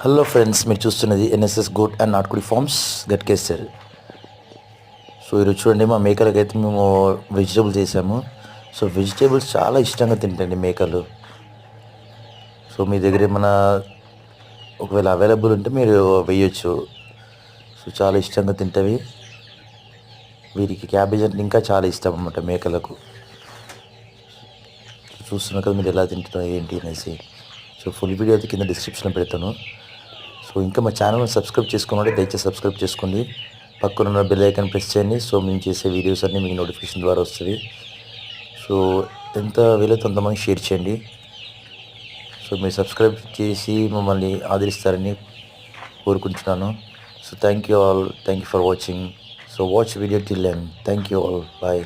Hello friends, మీరు చూస్తున్నది NSS goat and నాటుకోడి ఫార్మ్స్ గట్కేసర్. సో ఈరోజు చూడండి, మా మేకలకైతే మేము వెజిటేబుల్స్ వేసాము. సో వెజిటేబుల్స్ చాలా ఇష్టంగా తింటండి మేకలు. సో మీ దగ్గర ఏమైనా ఒకవేళ అవైలబుల్ ఉంటే మీరు వేయచ్చు. సో చాలా ఇష్టంగా తింటవి. వీరికి క్యాబేజ్ అంటే ఇంకా చాలా ఇష్టం అన్నమాట మేకలకు. చూస్తున్నారు కదా మీరు ఎలా తింటున్నారు ఏంటి అనేసి. సో ఫుల్ వీడియో అయితే కింద డిస్క్రిప్షన్లో పెడతాను. సో ఇంకా మా ఛానల్ని సబ్స్క్రైబ్ చేసుకున్నట్టే దయచేసి సబ్స్క్రైబ్ చేసుకోండి. పక్కన ఉన్న బెల్ ఐకాన్ ప్రెస్ చేయండి. సో మేము చేసే వీడియోస్ అన్నీ మీకు నోటిఫికేషన్ ద్వారా వస్తుంది. సో ఎంత వీలైతే అంతమంది షేర్ చేయండి. సో మీరు సబ్స్క్రైబ్ చేసి మమ్మల్ని ఆదరిస్తారని కోరుకుంటున్నాను. So thank you all. Thank you for watching. So watch video till end. Thank you all. Bye.